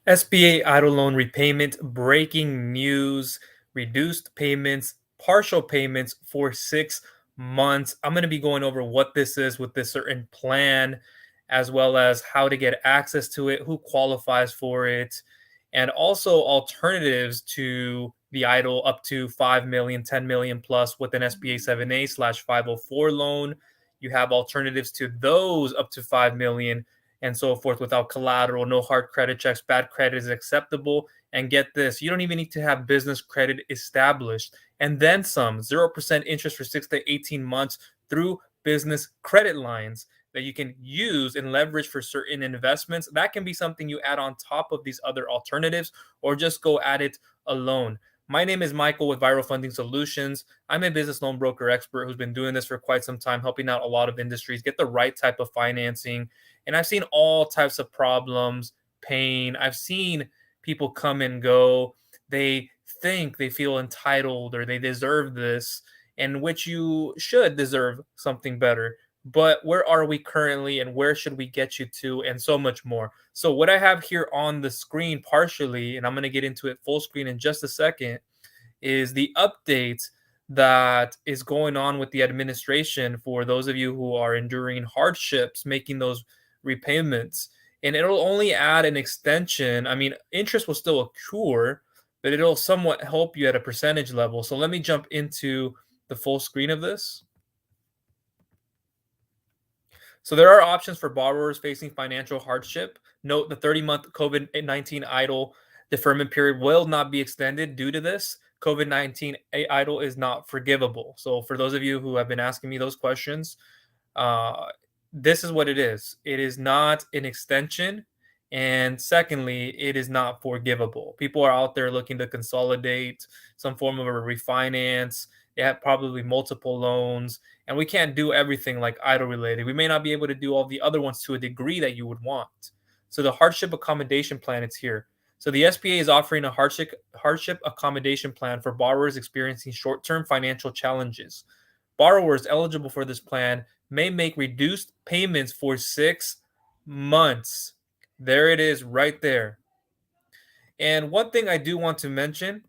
SBA EIDL Loan Repayment, breaking news, reduced payments, partial payments for 6 months. I'm going to be going over what this is with this certain plan, as well as how to get access to it, who qualifies for it, and also alternatives to the EIDL up to 5 million, 10 million plus with an SBA 7A/504 loan. You have alternatives to those up to 5 million and so forth without collateral, no hard credit checks, bad credit is acceptable. And get this, you don't even need to have business credit established. And then some 0% interest for 6 to 18 months through business credit lines that you can use and leverage for certain investments. That can be something you add on top of these other alternatives or just go at it alone. My name is Michael with Viral Funding Solutions. I'm a business loan broker expert who's been doing this for quite some time, helping out a lot of industries get the right type of financing. And I've seen all types of problems, pain. I've seen people come and go. They think they feel entitled or they deserve this, and which you should deserve something better. But where are we currently and where should we get you to, and so much more. So, what I have here on the screen, partially, and I'm going to get into it full screen in just a second, is the update that is going on with the administration for those of you who are enduring hardships, making those repayments. And it'll only add an extension. I mean, interest will still accrue, but it'll somewhat help you at a percentage level. So let me jump into the full screen of this. So there are options for borrowers facing financial hardship. Note the 30-month COVID-19 EIDL deferment period will not be extended due to this. COVID-19 EIDL is not forgivable. So for those of you who have been asking me those questions, this is what it is. It is not an extension. And secondly, it is not forgivable. People are out there looking to consolidate some form of a refinance. They have probably multiple loans, and we can't do everything like EIDL related. We may not be able to do all the other ones to a degree that you would want. So the hardship accommodation plan is here. So the SBA is offering a hardship accommodation plan for borrowers experiencing short-term financial challenges. Borrowers eligible for this plan may make reduced payments for 6 months. There it is right there. And one thing I do want to mention,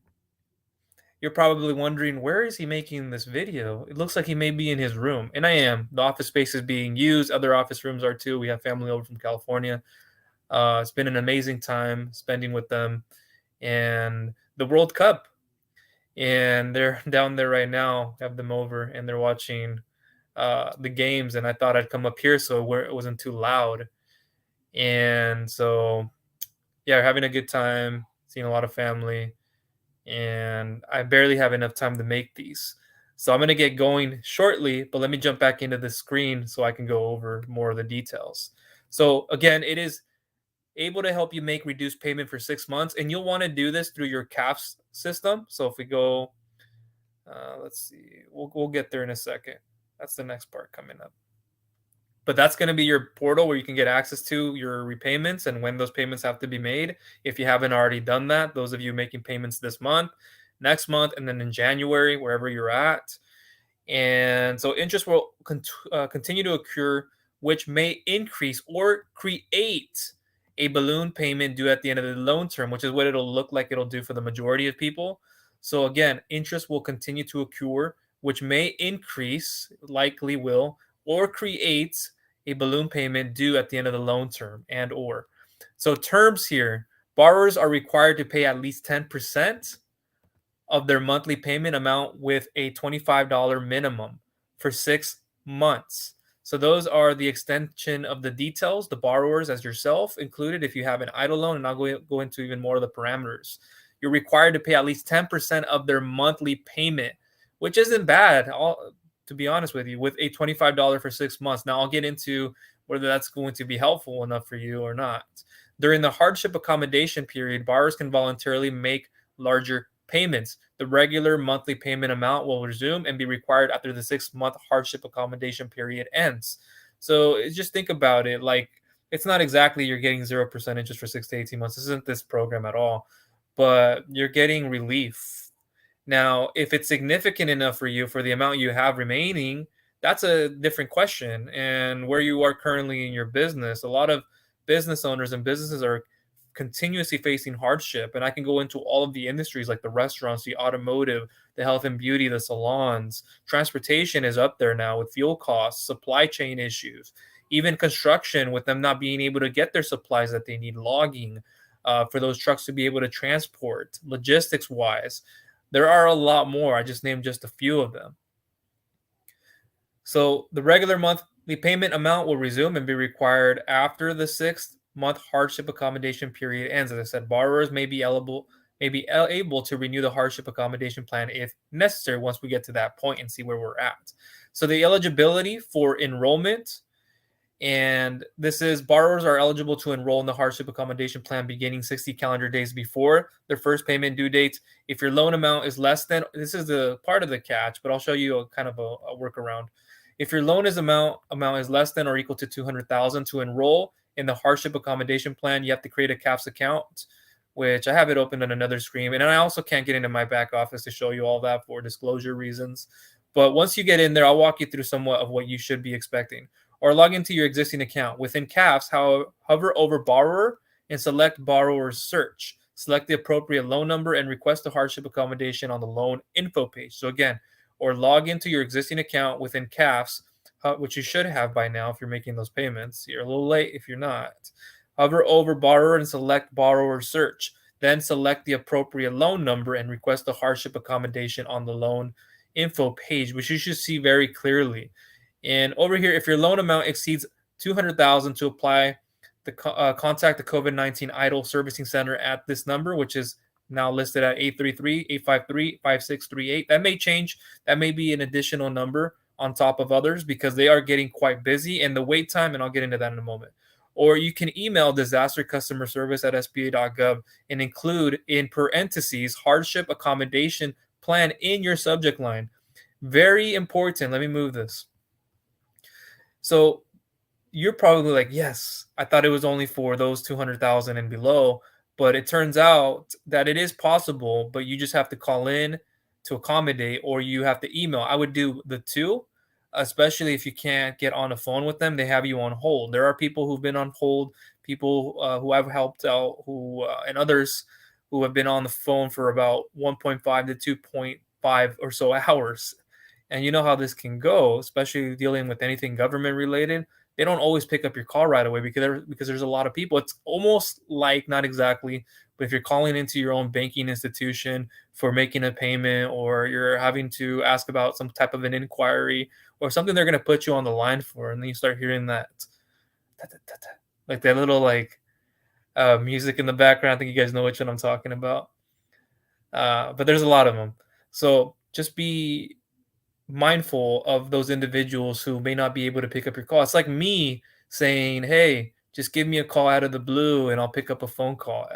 you're probably wondering, where is he making this video? It looks like he may be in his room. And I am. The office space is being used. Other office rooms are too. We have family over from California. It's been an amazing time spending with them. And the World Cup. And they're down there right now. Have them over and they're watching the games. And I thought I'd come up here so where it wasn't too loud. And so, yeah, we're having a good time, seeing a lot of family. And I barely have enough time to make these. So I'm going to get going shortly, but let me jump back into the screen so I can go over more of the details. So again, it is able to help you make reduced payment for 6 months, and you'll want to do this through your CAFS system. So if we go, let's see, we'll get there in a second. That's the next part coming up. But that's going to be your portal where you can get access to your repayments and when those payments have to be made. If you haven't already done that, those of you making payments this month, next month, and then in January, wherever you're at. And so interest will continue to accrue, which may increase or create a balloon payment due at the end of the loan term, which is what it'll look like it'll do for the majority of people. So again, interest will continue to accrue, which may increase, likely will, or creates a balloon payment due at the end of the loan term and or. So terms here, borrowers are required to pay at least 10% of their monthly payment amount with a $25 minimum for 6 months. So those are the extension of the details, the borrowers as yourself included if you have an EIDL loan, and I'll go into even more of the parameters. You're required to pay at least 10% of their monthly payment, which isn't bad, to be honest with you, with a $25 for 6 months. Now I'll get into whether that's going to be helpful enough for you or not. During the hardship accommodation period, borrowers can voluntarily make larger payments. The regular monthly payment amount will resume and be required after the 6-month hardship accommodation period ends. So just think about it like it's not exactly you're getting 0% interest for 6 to 18 months. This isn't this program at all, but you're getting relief. Now, if it's significant enough for you for the amount you have remaining, that's a different question. And where you are currently in your business, a lot of business owners and businesses are continuously facing hardship. And I can go into all of the industries like the restaurants, the automotive, the health and beauty, the salons. Transportation is up there now with fuel costs, supply chain issues, even construction with them not being able to get their supplies that they need, logging for those trucks to be able to transport, logistics wise. There are a lot more. I just named just a few of them. So the regular monthly payment amount will resume and be required after the 6th month hardship accommodation period ends. As I said, borrowers may be able to renew the hardship accommodation plan if necessary once we get to that point and see where we're at. So the eligibility for enrollment, and this is borrowers are eligible to enroll in the hardship accommodation plan beginning 60 calendar days before their first payment due date. If your loan amount is less than, this is the part of the catch, but I'll show you a kind of a workaround. If your loan amount is less than or equal to 200,000 to enroll in the hardship accommodation plan, you have to create a CAPS account, which I have it open on another screen. And I also can't get into my back office to show you all that for disclosure reasons. But once you get in there, I'll walk you through somewhat of what you should be expecting. Or log into your existing account. Within CAPS, hover over borrower and select borrower search. Select the appropriate loan number and request a hardship accommodation on the loan info page. So again, or log into your existing account within CAPS, which you should have by now if you're making those payments. You're a little late if you're not. Hover over borrower and select borrower search. Then select the appropriate loan number and request a hardship accommodation on the loan info page, which you should see very clearly. And over here, if your loan amount exceeds 200,000 to apply, contact the COVID-19 EIDL Servicing Center at this number, which is now listed at 833-853-5638. That may change. That may be an additional number on top of others because they are getting quite busy and the wait time, and I'll get into that in a moment. Or you can email disaster customer service at sba.gov and include in parentheses hardship accommodation plan in your subject line. Very important. Let me move this. So you're probably like, yes, I thought it was only for those 200,000 and below, but it turns out that it is possible, but you just have to call in to accommodate or you have to email. I would do the two, especially if you can't get on the phone with them. They have you on hold. There are people who've been on hold, people who I've helped out, and others who have been on the phone for about 1.5 to 2.5 or so hours. And you know how this can go, especially dealing with anything government related. They don't always pick up your call right away because there's a lot of people. It's almost like, not exactly, but if you're calling into your own banking institution for making a payment, or you're having to ask about some type of an inquiry or something they're going to put you on the line for, and then you start hearing that like that little music in the background. I think you guys know which one I'm talking about. But there's a lot of them. So just be mindful of those individuals who may not be able to pick up your call. It's like me saying, hey, just give me a call out of the blue and I'll pick up a phone call.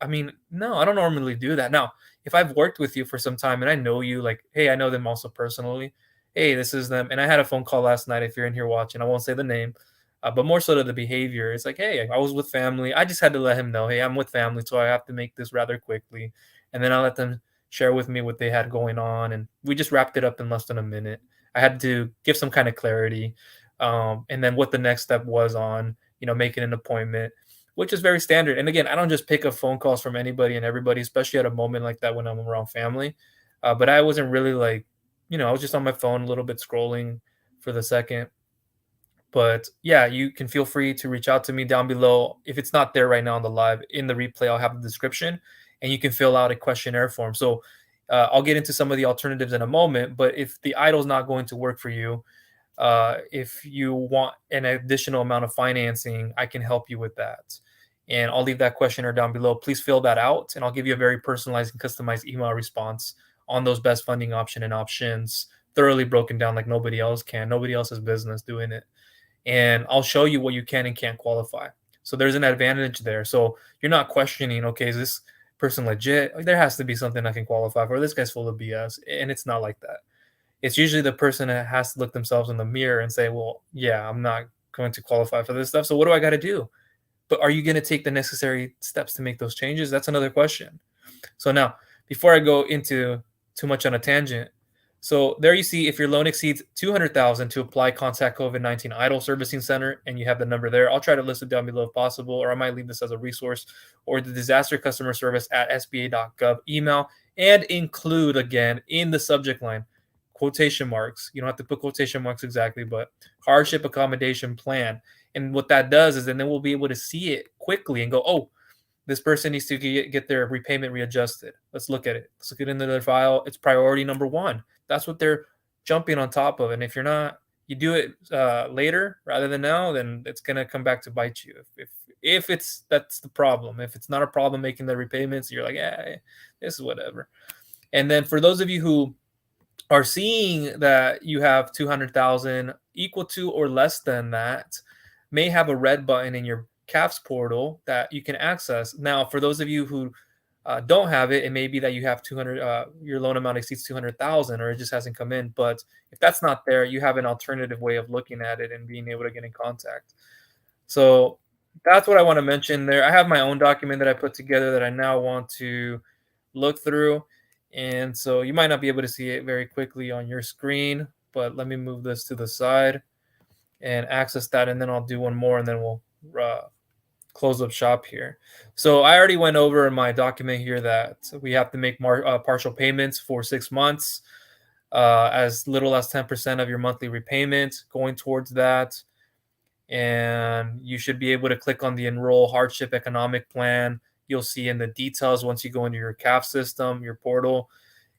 I mean, no, I don't normally do that. Now, if I've worked with you for some time and I know you, like, hey, I know them also personally. Hey, this is them. And I had a phone call last night. If you're in here watching, I won't say the name, but more so to the behavior. It's like, hey, I was with family. I just had to let him know, hey, I'm with family, so I have to make this rather quickly. And then I let them share with me what they had going on, and we just wrapped it up in less than a minute. I had to give some kind of clarity, and then what the next step was on, making an appointment, which is very standard. And again, I don't just pick up phone calls from anybody and everybody, especially at a moment like that when I'm around family. But I wasn't really I was just on my phone a little bit scrolling for the second. But yeah, you can feel free to reach out to me down below. If it's not there right now on the live, in the replay, I'll have the description and you can fill out a questionnaire form. So I'll get into some of the alternatives in a moment. But if the EIDL is not going to work for you, if you want an additional amount of financing, I can help you with that. And I'll leave that questionnaire down below. Please fill that out, and I'll give you a very personalized and customized email response on those best funding options, thoroughly broken down like nobody else can. Nobody else has business doing it. And I'll show you what you can and can't qualify. So there's an advantage there. So you're not questioning, okay, is this person legit? There has to be something I can qualify for. This guy's full of BS. And it's not like that. It's usually the person that has to look themselves in the mirror and say, well, yeah, I'm not going to qualify for this stuff. So what do I got to do? But are you going to take the necessary steps to make those changes? That's another question. So now, before I go into too much on a tangent, So there you see if your loan exceeds 200,000 to apply, contact COVID-19 EIDL Servicing Center, and you have the number there. I'll try to list it down below if possible, or I might leave this as a resource, or the disaster customer service at sba.gov email, and include again in the subject line quotation marks. You don't have to put quotation marks exactly, but hardship accommodation plan. And what that does is then we'll be able to see it quickly and go, oh, this person needs to get their repayment readjusted. Let's look at it. Let's look at it into their file. It's priority number one. That's what they're jumping on top of. And if you're not, you do it later rather than now, then it's gonna come back to bite you. If it's that's the problem. If it's not a problem making the repayments, you're like, yeah, this is whatever. And then for those of you who are seeing that you have 200,000 equal to or less than that, may have a red button in your CAFS portal that you can access. Now, for those of you who don't have it, it may be that you have 200, your loan amount exceeds 200,000, or it just hasn't come in. But if that's not there, you have an alternative way of looking at it and being able to get in contact. So that's what I want to mention there. I have my own document that I put together that I now want to look through. And so you might not be able to see it very quickly on your screen, but let me move this to the side and access that. And then I'll do one more and then we'll close up shop here. So I already went over in my document here that we have to make partial payments for 6 months, as little as 10% of your monthly repayment going towards that. And you should be able to click on the enroll hardship economic plan. You'll see in the details once you go into your CAF system, your portal.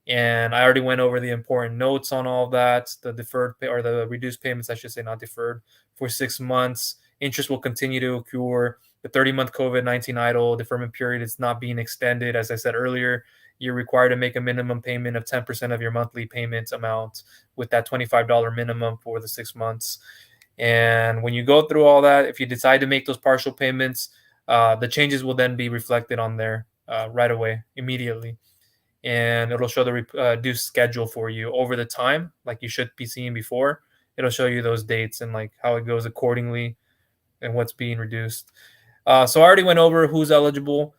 And I already went over the important notes on all of that, the deferred or the reduced payments, I should say, not deferred, for 6 months. Interest will continue to accrue. The 30-month COVID-19 EIDL deferment period is not being extended. As I said earlier, you're required to make a minimum payment of 10% of your monthly payment amount with that $25 minimum for the 6 months. And when you go through all that, if you decide to make those partial payments, the changes will then be reflected on there right away, immediately. And it'll show the reduced schedule for you over the time, like you should be seeing before. It'll show you those dates and like how it goes accordingly and what's being reduced. So I already went over who's eligible.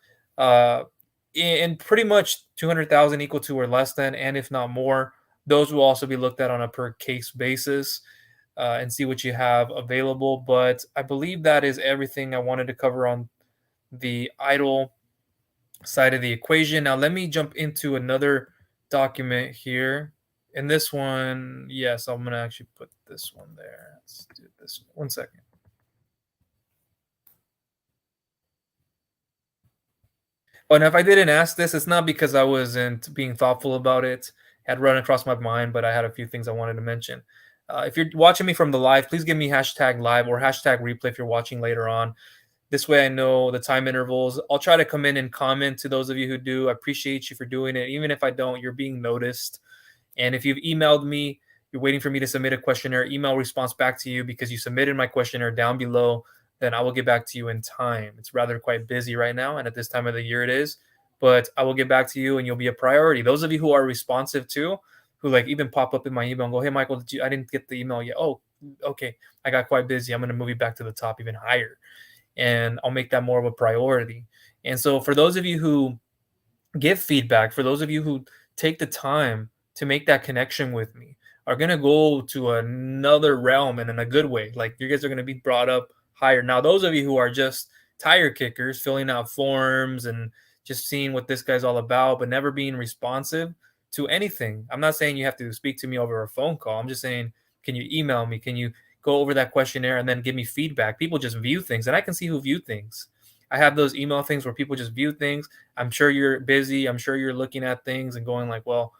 In pretty much 200,000 equal to or less than, and if not more, those will also be looked at on a per case basis and see what you have available. But I believe that is everything I wanted to cover on the EIDL side of the equation. Now let me jump into another document here. In this one, yes, I'm gonna actually put this one there. Let's do this one second. Oh, and if I didn't ask this, it's not because I wasn't being thoughtful about it. It had run across my mind, but I had a few things I wanted to mention. If you're watching me from the live, please give me hashtag live or hashtag replay if you're watching later on. This way I know the time intervals. I'll try to come in and comment to those of you who do. I appreciate you for doing it. Even if I don't, you're being noticed. And if you've emailed me, you're waiting for me to submit a questionnaire, email response back to you because you submitted my questionnaire down below, then I will get back to you in time. It's rather quite busy right now, and at this time of the year it is. But I will get back to you and you'll be a priority. Those of you who are responsive too, who like even pop up in my email and go, hey, Michael, I didn't get the email yet. Oh, okay. I got quite busy. I'm going to move you back to the top even higher. And I'll make that more of a priority. And so for those of you who give feedback, for those of you who take the time to make that connection with me, are going to go to another realm and in a good way. Like you guys are going to be brought up higher. Now, those of you who are just tire kickers, filling out forms and just seeing what this guy's all about, but never being responsive to anything. I'm not saying you have to speak to me over a phone call. I'm just saying, can you email me? Can you go over that questionnaire and then give me feedback? People just view things, and I can see who view things. I have those email things where people just view things. I'm sure you're busy. I'm sure you're looking at things and going like, well,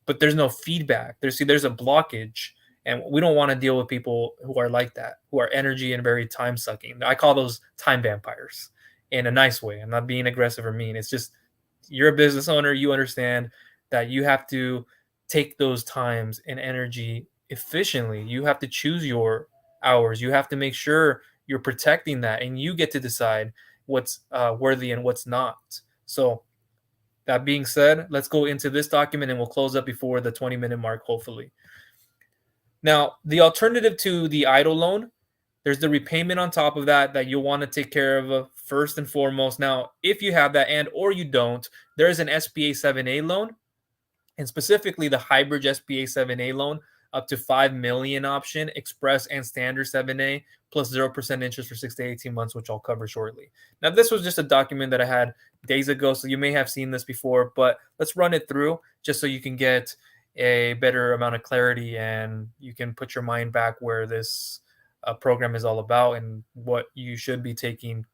but there's no feedback. There's a blockage, and we don't want to deal with people who are like that, who are energy and very time sucking. I call those time vampires in a nice way. I'm not being aggressive or mean. It's just you're a business owner. You understand that you have to take those times and energy efficiently. You have to choose your hours. You have to make sure you're protecting that, and you get to decide what's worthy and what's not. So that being said, let's go into this document and we'll close up before the 20-minute mark, hopefully. Now, the alternative to the EIDL loan, there's the repayment on top of that you'll want to take care of first and foremost. Now, if you have that and or you don't, there is an SBA 7A loan. and specifically the Hybridge SBA 7A loan up to 5 million option, express and standard 7A plus 0% interest for 6 to 18 months, which I'll cover shortly. Now, this was just a document that I had days ago, so you may have seen this before, but let's run it through just so you can get a better amount of clarity and you can put your mind back where this program is all about and what you should be taking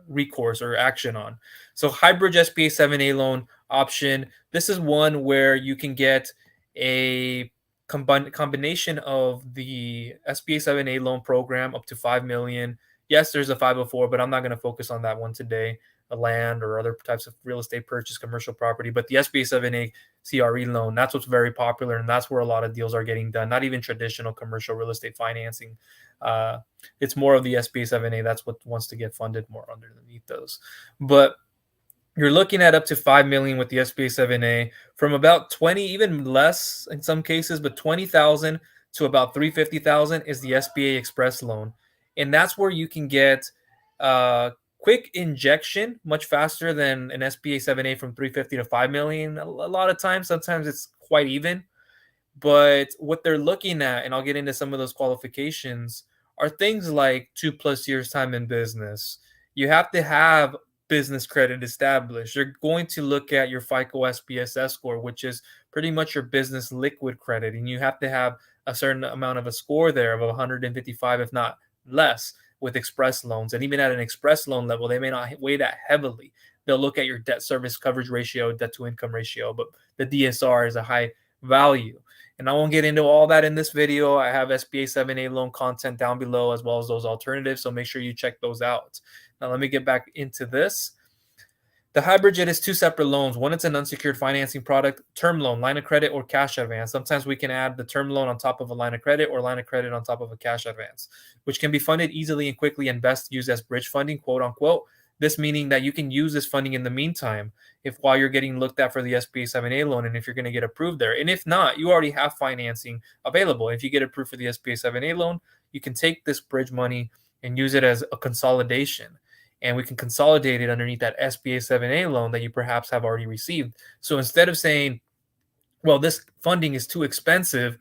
recourse or action on. So Hybridge SBA 7A loan option. This is one where you can get a combination of the SBA 7A loan program up to 5 million. Yes, there's a 504, but I'm not going to focus on that one today. A land or other types of real estate purchase, commercial property, but the SBA 7A CRE loan, that's what's very popular, and that's where a lot of deals are getting done. Not even traditional commercial real estate financing. It's more of the SBA 7A. That's what wants to get funded more underneath those. But you're looking at up to 5 million with the SBA 7A from about 20, even less in some cases, but 20,000 to about 350,000 is the SBA Express loan. And that's where you can get quick injection much faster than an SBA 7A from 350 to 5 million. A lot of times, sometimes it's quite even. But what they're looking at, and I'll get into some of those qualifications, are things like 2+ years time in business. You have to have business credit established. You're going to look at your FICO SPSS score, which is pretty much your business liquid credit, and you have to have a certain amount of a score there of 155, if not less, with express loans. And even at an express loan level, they may not weigh that heavily. They'll look at your debt service coverage ratio, debt to income ratio, but the DSR is a high value. And I won't get into all that in this video. I have SBA 7A loan content down below as well as those alternatives, so make sure you check those out. Now let me get back into this. The Hybridge, it is two separate loans. One, it's an unsecured financing product, term loan, line of credit, or cash advance. Sometimes we can add the term loan on top of a line of credit or line of credit on top of a cash advance, which can be funded easily and quickly and best used as bridge funding, quote unquote. This meaning that you can use this funding in the meantime if while you're getting looked at for the SBA 7A loan and if you're going to get approved there. And if not, you already have financing available. If you get approved for the SBA 7A loan, you can take this bridge money and use it as a consolidation. And we can consolidate it underneath that SBA 7A loan that you perhaps have already received. So instead of saying, well, this funding is too expensive,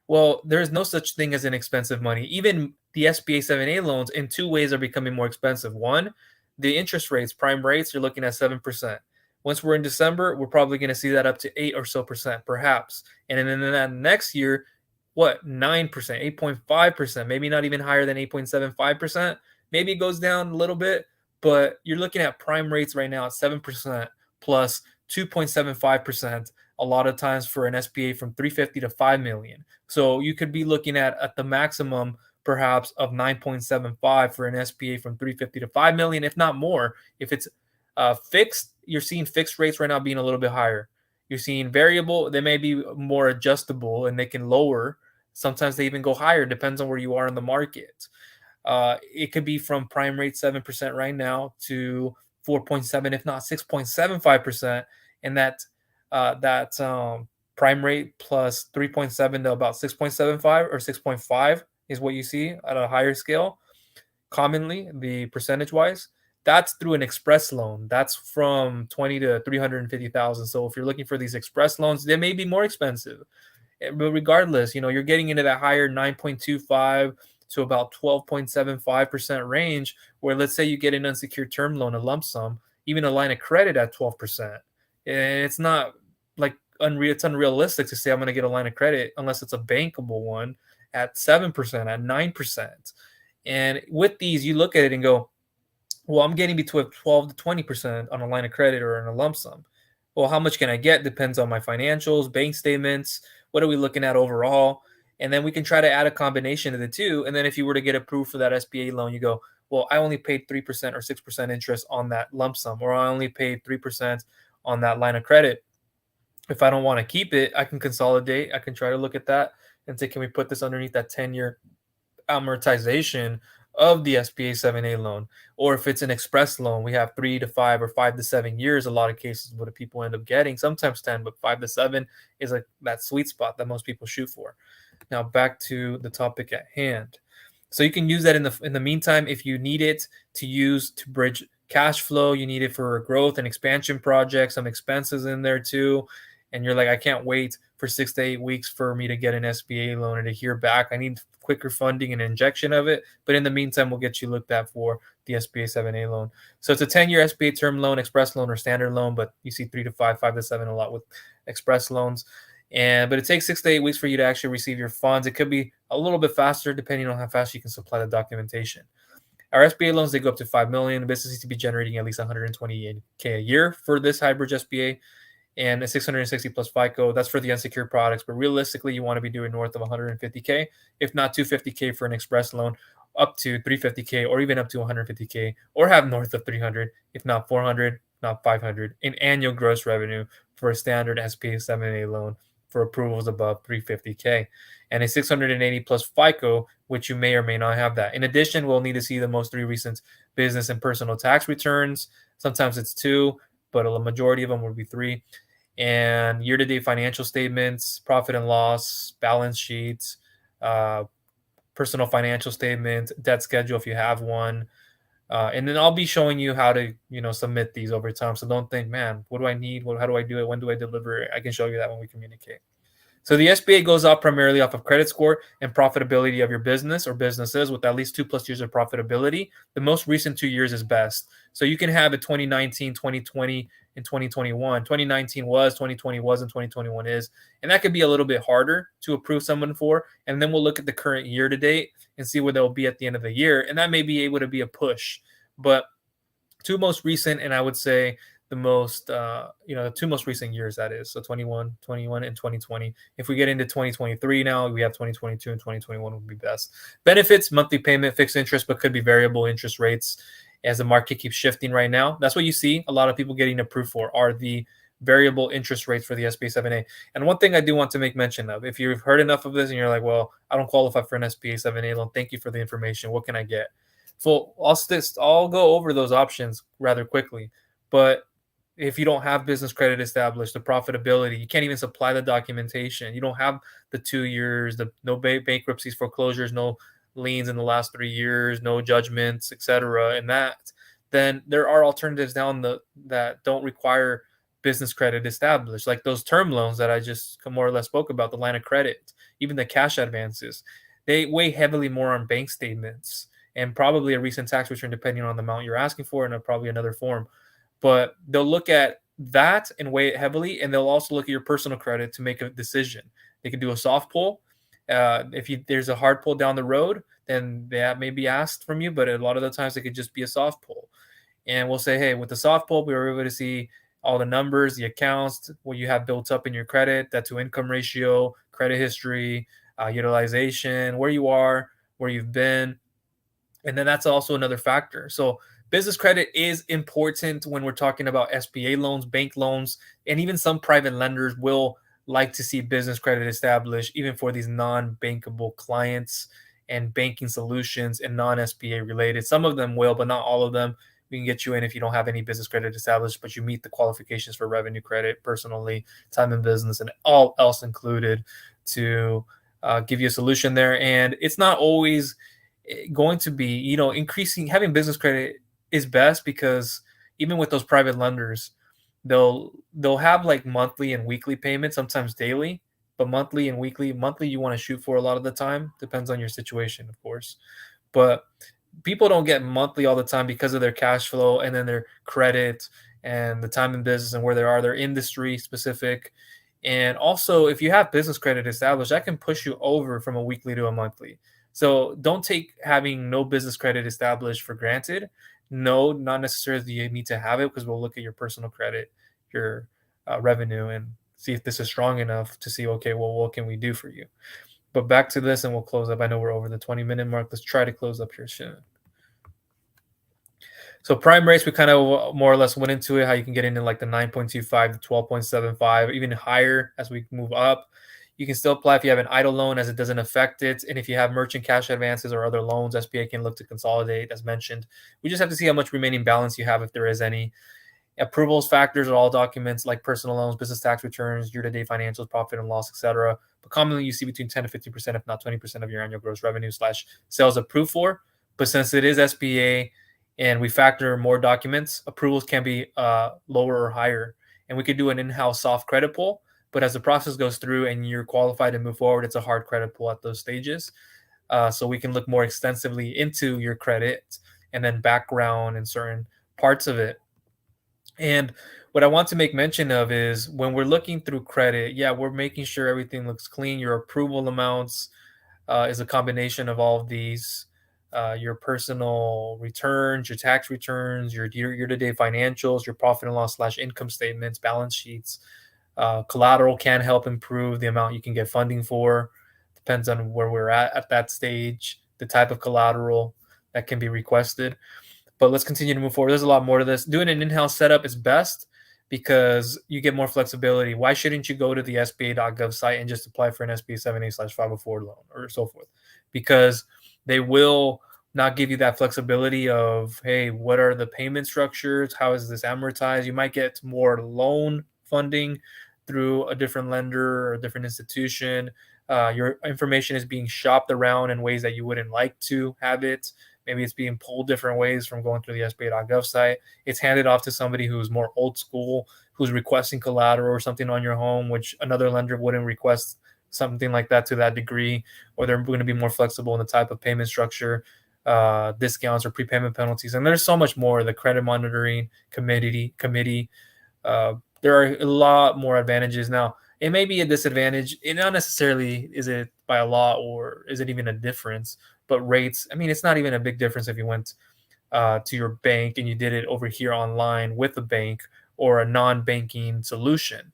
well, there is no such thing as inexpensive money. Even the SBA 7A loans in two ways are becoming more expensive. One, the interest rates, prime rates, you're looking at 7%. Once we're in December, we're probably going to see that up to 8 or so percent, perhaps. And then in that next year, what, 9%, 8.5%, maybe not even higher than 8.75%. Maybe it goes down a little bit, but you're looking at prime rates right now at 7% plus 2.75% a lot of times for an SBA from 350 to 5 million. So you could be looking at the maximum perhaps of 9.75 for an SBA from 350 to 5 million, if not more. If it's fixed, you're seeing fixed rates right now being a little bit higher. You're seeing variable, they may be more adjustable and they can lower. Sometimes they even go higher, depends on where you are in the market. It could be from prime rate 7% right now to 4.7, if not 6.75%, and that prime rate plus 3.7 to about 6.75 or 6.5 is what you see at a higher scale. Commonly, the percentage wise, that's through an express loan. That's from 20 to 350,000. So if you're looking for these express loans, they may be more expensive. But regardless, you're getting into that higher 9.25 to about 12.75% range, where let's say you get an unsecured term loan, a lump sum, even a line of credit at 12%. And it's not like it's unrealistic to say I'm going to get a line of credit unless it's a bankable one at 7%, at 9%. And with these, you look at it and go, well, I'm getting between 12 to 20% on a line of credit or in a lump sum. Well, how much can I get? Depends on my financials, bank statements. What are we looking at overall? And then we can try to add a combination of the two. And then if you were to get approved for that SBA loan, you go, well, I only paid 3% or 6% interest on that lump sum, or I only paid 3% on that line of credit. If I don't want to keep it, I can consolidate. I can try to look at that and say, can we put this underneath that 10-year amortization of the SBA 7A loan? Or if it's an express loan, we have 3 to 5 or 5 to 7 years. A lot of cases what people end up getting, sometimes 10, but 5 to 7 is like that sweet spot that most people shoot for. Now back to the topic at hand. So you can use that in the meantime if you need it to use to bridge cash flow. You need it for growth and expansion projects, some expenses in there too. and you're like, I can't wait for 6 to 8 weeks for me to get an SBA loan and to hear back. I need quicker funding and injection of it. But in the meantime, we'll get you looked at for the SBA 7A loan. So it's a 10-year SBA term loan, express loan, or standard loan, but you see 3 to 5, 5 to 7 a lot with express loans. But it takes 6 to 8 weeks for you to actually receive your funds. It could be a little bit faster depending on how fast you can supply the documentation. Our SBA loans, they go up to 5 million. The business needs to be generating at least 128K a year for this Hybridge SBA, and a 660 plus FICO. That's for the unsecured products, but realistically, you want to be doing north of 150K, if not 250K for an express loan, up to 350K, or even up to 150K, or have north of 300, if not 400, not 500 in annual gross revenue for a standard SBA 7A loan for approvals above 350K, and a 680 plus FICO, which you may or may not have that. In addition, we'll need to see the most 3 recent business and personal tax returns. Sometimes it's 2, but a majority of them will be 3. And year-to-date financial statements, profit and loss, balance sheets, personal financial statements, debt schedule if you have one. And then I'll be showing you how to, submit these over time. So don't think, man, what do I need? How do I do it? When do I deliver it? I can show you that when we communicate. So the SBA goes out primarily off of credit score and profitability of your business or businesses with at least 2+ years of profitability. The most recent 2 years is best. So you can have a 2019, 2020, and 2021. 2019 was, 2020 was, and 2021 is. And that could be a little bit harder to approve someone for. And then we'll look at the current year to date and see where they'll be at the end of the year. And that may be able to be a push. But 2 most recent, and I would say the most, the 2 most recent years, that is. So 21, and 2020. If we get into 2023 now, we have 2022 and 2021 would be best. Benefits, monthly payment, fixed interest, but could be variable interest rates as the market keeps shifting right now. That's what you see a lot of people getting approved for are the variable interest rates for the SBA 7A. And one thing I do want to make mention of, if you've heard enough of this and you're like, well, I don't qualify for an SBA 7A loan, thank you for the information. What can I get? So I'll go over those options rather quickly. But if you don't have business credit established, the profitability, you can't even supply the documentation. You don't have the 2 years, no bankruptcies, foreclosures, no liens in the last 3 years, no judgments, etc. And then there are alternatives that don't require business credit established, like those term loans that I just more or less spoke about, the line of credit, even the cash advances. They weigh heavily more on bank statements and probably a recent tax return, depending on the amount you're asking for, and probably another form. But they'll look at that and weigh it heavily, and they'll also look at your personal credit to make a decision. They can do a soft pull. If there's a hard pull down the road, then that may be asked from you, but a lot of the times it could just be a soft pull. And we'll say, hey, with the soft pull, we were able to see all the numbers, the accounts, what you have built up in your credit, debt to income ratio, credit history, utilization, where you are, where you've been. And then that's also another factor. So business credit is important when we're talking about SBA loans, bank loans, and even some private lenders will like to see business credit established, even for these non-bankable clients and banking solutions and non-SBA related. Some of them will, but not all of them. We can get you in if you don't have any business credit established, but you meet the qualifications for revenue credit, personally, time in business, and all else included to give you a solution there. And it's not always going to be, increasing, having business credit is best, because even with those private lenders, they'll have like monthly and weekly payments, sometimes daily, but monthly you want to shoot for a lot of the time. Depends on your situation, of course. But people don't get monthly all the time because of their cash flow and then their credit and the time in business and where they are, their industry specific. And also, if you have business credit established, that can push you over from a weekly to a monthly. So don't take having no business credit established for granted. No, not necessarily do you need to have it, because we'll look at your personal credit, your revenue, and see if this is strong enough to see, okay, well, what can we do for you? But back to this and we'll close up. I know we're over the 20-minute mark. Let's try to close up here soon. So prime rates, we kind of more or less went into it, how you can get into like the 9.25 to 12.75, even higher as we move up. You can still apply if you have an EIDL loan, as it doesn't affect it. And if you have merchant cash advances or other loans, SBA can look to consolidate, as mentioned. We just have to see how much remaining balance you have, if there is any. Approvals factors are all documents like personal loans, business tax returns, year-to-date financials, profit and loss, etc. But commonly you see between 10 to 50%, if not 20% of your annual gross revenue / sales approved for. But since it is SBA and we factor more documents, approvals can be lower or higher. And we could do an in-house soft credit pull But as the process goes through and you're qualified to move forward, it's a hard credit pull at those stages. So we can look more extensively into your credit and then background and certain parts of it. And what I want to make mention of is when we're looking through credit, yeah, we're making sure everything looks clean. Your approval amounts is a combination of all of these. Your personal returns, your tax returns, your year-to-date financials, your profit and loss slash income statements, balance sheets. Collateral can help improve the amount you can get funding for. Depends on where we're at that stage, the type of collateral that can be requested. But let's continue to move forward. There's a lot more to this. Doing an in-house setup is best because you get more flexibility. Why shouldn't you go to the SBA.gov site and just apply for an SBA 7A/504 loan or so forth? Because they will not give you that flexibility of, hey, what are the payment structures? How is this amortized? You might get more loan funding through a different lender or a different institution. Your information is being shopped around in ways that you wouldn't like to have it. Maybe it's being pulled different ways from going through the SBA.gov site. It's handed off to somebody who's more old school, who's requesting collateral or something on your home, which another lender wouldn't request something like that to that degree, or they're going to be more flexible in the type of payment structure, discounts or prepayment penalties. And there's so much more. The credit monitoring committee, there are a lot more advantages. Now, it may be a disadvantage. It not necessarily is it by a law or is it even a difference, but rates, I mean, it's not even a big difference if you went to your bank and you did it over here online with a bank or a non-banking solution.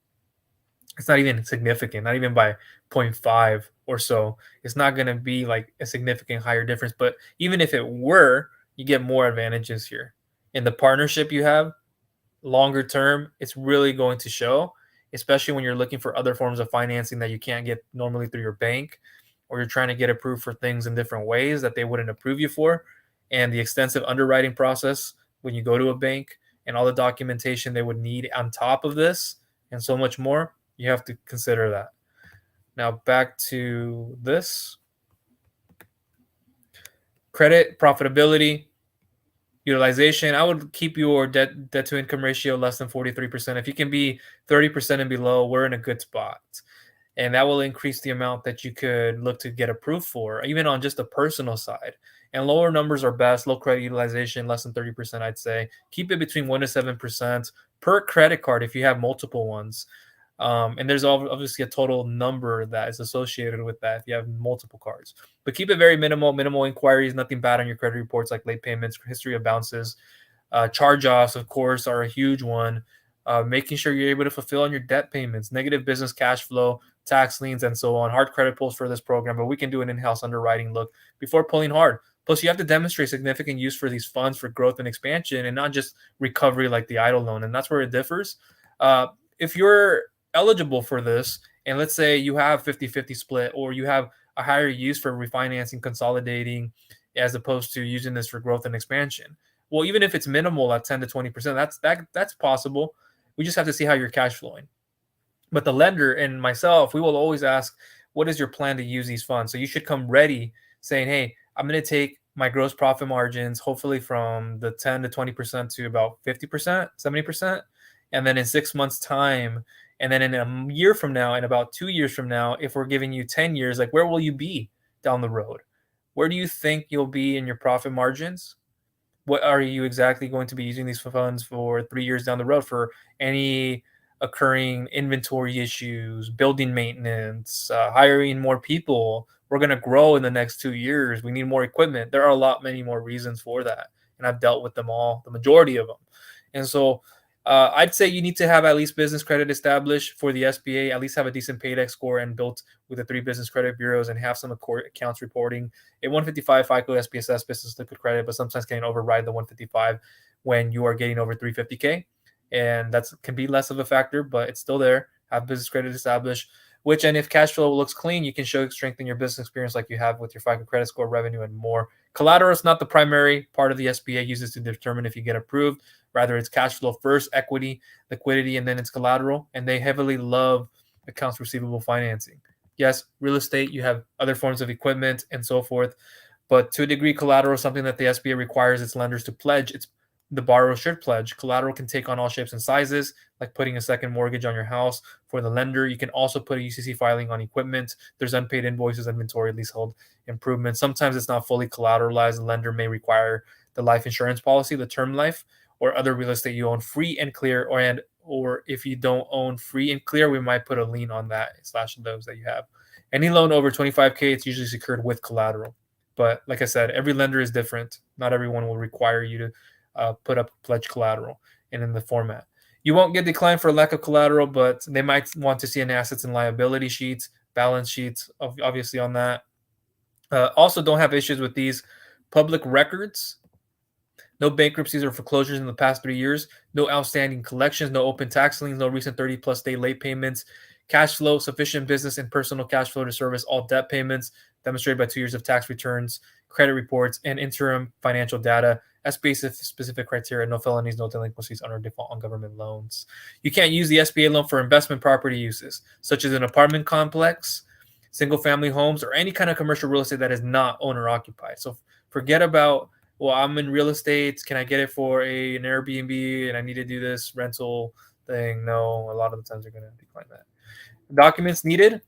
It's not even significant, not even by 0.5 or so. It's not going to be like a significant higher difference. But even if it were, you get more advantages here. In the partnership you have, longer term, it's really going to show, especially when you're looking for other forms of financing that you can't get normally through your bank, or you're trying to get approved for things in different ways that they wouldn't approve you for. And the extensive underwriting process when you go to a bank and all the documentation they would need on top of this and so much more, you have to consider that. Now back to this. Credit, profitability, utilization. I would keep your debt to income ratio less than 43%. If you can be 30% and below, we're in a good spot. And that will increase the amount that you could look to get approved for, even on just the personal side. And lower numbers are best. Low credit utilization, less than 30%, I'd say. Keep it between 1 to 7% per credit card if you have multiple ones. And there's obviously a total number that is associated with that if you have multiple cards. But keep it very minimal inquiries, nothing bad on your credit reports like late payments, history of bounces. Charge-offs, of course, are a huge one. Making sure you're able to fulfill on your debt payments, negative business cash flow, tax liens, and so on. Hard credit pulls for this program, but we can do an in-house underwriting look before pulling hard. Plus, you have to demonstrate significant use for these funds for growth and expansion and not just recovery like the EIDL loan. And that's where it differs. If you're eligible for this, and let's say you have 50-50 split, or you have a higher use for refinancing, consolidating, as opposed to using this for growth and expansion. Well, even if it's minimal at 10 to 20%, that's possible. We just have to see how you're cash flowing. But the lender and myself, we will always ask, what is your plan to use these funds? So you should come ready saying, hey, I'm going to take my gross profit margins, hopefully from the 10 to 20% to about 50%, 70%. And then in 6 months' time, and then in a year from now, and about 2 years from now, if we're giving you 10 years, like where will you be down the road? Where do you think you'll be in your profit margins? What are you exactly going to be using these funds for 3 years down the road for any occurring inventory issues, building maintenance, hiring more people? We're going to grow in the next 2 years. We need more equipment. There are many more reasons for that. And I've dealt with them all, the majority of them. And so I'd say you need to have at least business credit established for the SBA, at least have a decent paydex score and built with the 3 business credit bureaus and have some accounts reporting. A 155 FICO SPSS business liquid credit, but sometimes can override the 155 when you are getting over 350K. And that can be less of a factor, but it's still there. Have business credit established, and if cash flow looks clean, you can strengthen your business experience like you have with your FICO credit score, revenue, and more. Collateral is not the primary part of the SBA uses to determine if you get approved. Rather, it's cash flow first, equity, liquidity, and then it's collateral. And they heavily love accounts receivable financing. Yes, real estate, you have other forms of equipment and so forth. But to a degree, collateral is something that the SBA requires its lenders to pledge its the borrower should pledge. Collateral can take on all shapes and sizes, like putting a second mortgage on your house for the lender. You can also put a UCC filing on equipment. There's unpaid invoices, inventory, leasehold improvements. Sometimes it's not fully collateralized. The lender may require the life insurance policy, the term life, or other real estate you own free and clear, or if you don't own free and clear, we might put a lien on that / those that you have. Any loan over 25K, it's usually secured with collateral. But like I said, every lender is different. Not everyone will require you to put up pledge collateral and in the format. You won't get declined for lack of collateral, but they might want to see an assets and liability sheets, balance sheets, obviously on that. Also, don't have issues with these public records. No bankruptcies or foreclosures in the past 3 years. No outstanding collections. No open tax liens. No recent 30-plus day late payments. Cash flow, sufficient business and personal cash flow to service all debt payments, demonstrated by 2 years of tax returns, credit reports, and interim financial data. SBA specific criteria, no felonies, no delinquencies, under default on government loans. You can't use the SBA loan for investment property uses, such as an apartment complex, single family homes, or any kind of commercial real estate that is not owner occupied. So forget about, well, I'm in real estate. Can I get it for an Airbnb and I need to do this rental thing? No, a lot of the times they're going to decline that. Documents needed,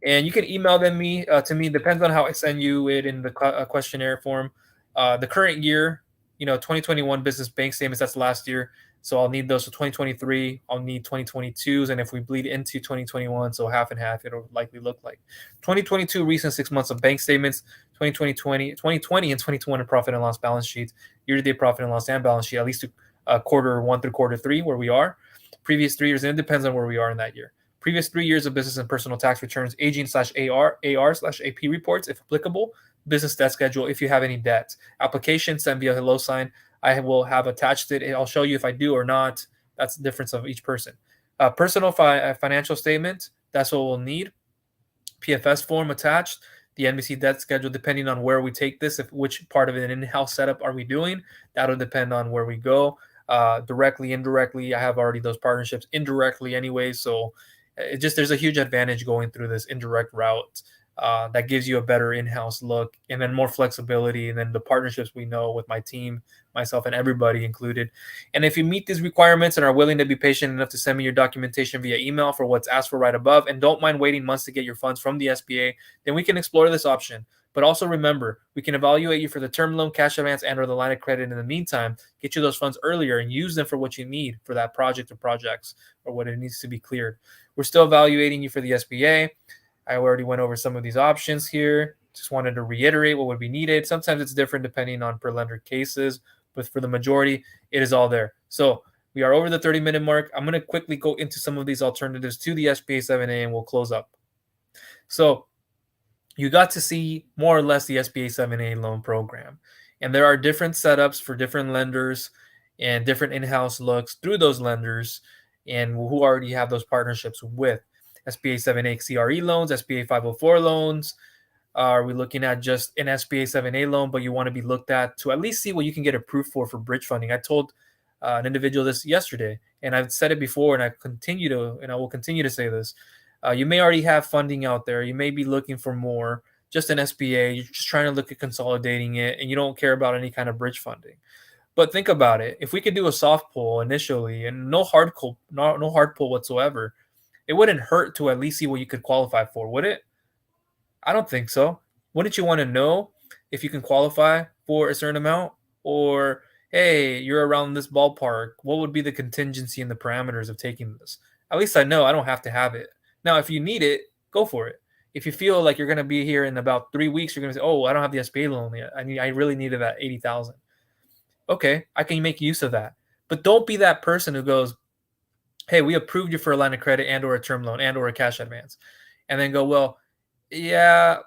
and you can email them to me. Depends on how I send you it in the questionnaire form. The current year, 2021 business bank statements, that's last year. So I'll need those for 2023. I'll need 2022s. And if we bleed into 2021, so half and half, it'll likely look like 2022 recent 6 months of bank statements, 2020 and 2021 profit and loss balance sheets, year-to-date profit and loss and balance sheet, at least quarter 1 through quarter 3, where we are. Previous 3 years, and it depends on where we are in that year. Previous 3 years of business and personal tax returns, aging /AR/AP reports, if applicable, business debt schedule, if you have any debt. Application, send via hello sign. I will have attached it. I'll show you if I do or not. That's the difference of each person. Personal financial statement, that's what we'll need. PFS form attached. The NBC debt schedule, depending on where we take this, which part of an in-house setup are we doing, that'll depend on where we go. Directly, indirectly, I have already those partnerships indirectly anyway, so there's a huge advantage going through this indirect route that gives you a better in-house look and then more flexibility, and then the partnerships we know with my team, myself, and everybody included. And if you meet these requirements and are willing to be patient enough to send me your documentation via email for what's asked for right above, and don't mind waiting months to get your funds from the SBA, then we can explore this option. But also remember, we can evaluate you for the term loan, cash advance, and or the line of credit in the meantime, get you those funds earlier and use them for what you need for that project or projects or what it needs to be cleared. We're still evaluating you for the SBA. I already went over some of these options here. Just wanted to reiterate what would be needed. Sometimes it's different depending on per lender cases, but for the majority, it is all there. So we are over the 30-minute mark. I'm going to quickly go into some of these alternatives to the SBA 7A and we'll close up. So you got to see more or less the SBA 7A loan program. And there are different setups for different lenders and different in-house looks through those lenders and who already have those partnerships with. SBA 7A CRE loans, SBA 504 loans. Are we looking at just an SBA 7A loan, but you want to be looked at to at least see what you can get approved for bridge funding? I told an individual this yesterday, and I've said it before, and I will continue to say this. You may already have funding out there. You may be looking for more, just an SBA. You're just trying to look at consolidating it, and you don't care about any kind of bridge funding. But think about it. If we could do a soft pull initially and no hard pull whatsoever, it wouldn't hurt to at least see what you could qualify for, would it? I don't think so. Wouldn't you want to know if you can qualify for a certain amount? Or, hey, you're around this ballpark. What would be the contingency and the parameters of taking this? At least I know I don't have to have it. Now, if you need it, go for it. If you feel like you're going to be here in about 3 weeks, you're going to say, oh, I don't have the SBA loan yet. I really needed that $80,000. Okay, I can make use of that. But don't be that person who goes, hey, we approved you for a line of credit and or a term loan and or a cash advance. And then go, well, yeah,